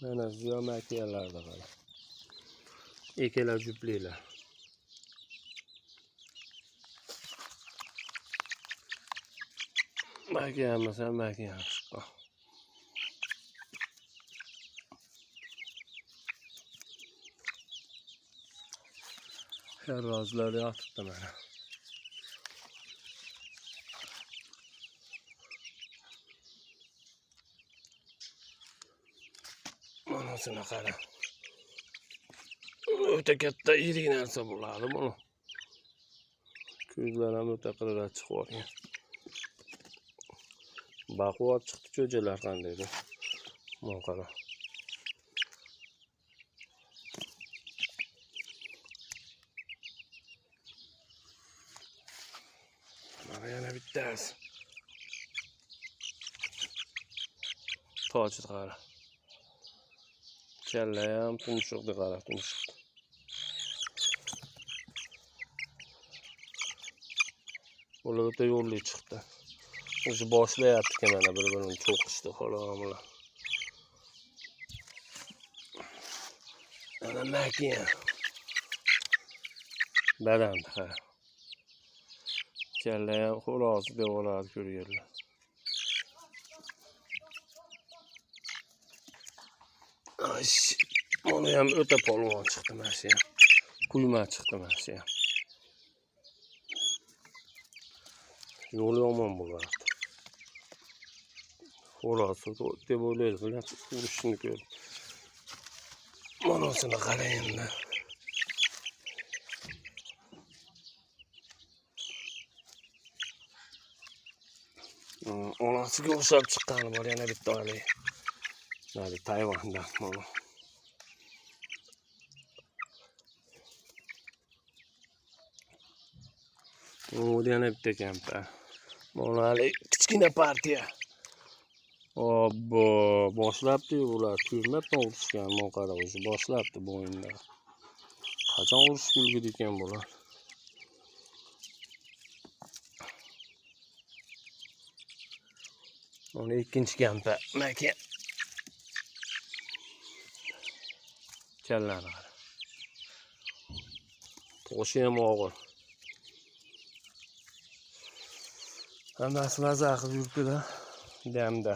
Mana ziyo makiyalarda qara. Ekelar juplilar. Makiyamiz ham makiyamiz. Herrozlar yotibdi mana. Manasini qara. O'ta katta yirik narsa bo'ladi buni. Ko'zlar ham o'ta qirralab chiqib olgan. Baquvvat chiqdi cho'jalar qanday bu. Mana qara. Mana yana bittasi. Tochni qara. Kalla ham tumshuqni qara, tumshuq. Ular o'ta yo'lli chiqdi. O'zi boshlayapti mana bir-birini cho'qishdi xo'romilar. Ana makiya. Badan qara. Kalla ham xo'roz deb oladi ko'rganlar. Mana ham o'ta polvon chiqdi mana shu ham. Quyma chiqdi mana shu ham. Yo'li yomon bo'ladi. Xo'roz deb o'ylaydi, urishni ko'rib. Manasini qarang endi. Onasiga o'xshab chiqqani bor yana bitta olay. Nari Tayvanda mana. Bu yana bitta kampir. Mana kichkina partiya. Obbo, boshlabdi ular. Ko'rmabman urishgan, men qara o'zi boshlabdi bu o'yinda. Qachon urush kulgudi ekan bular? Mana ikkinchi kampir. Maka. Kallani qara. Toshi ham og'ir. Hammasi maza qilib yuribdi-da. Damda.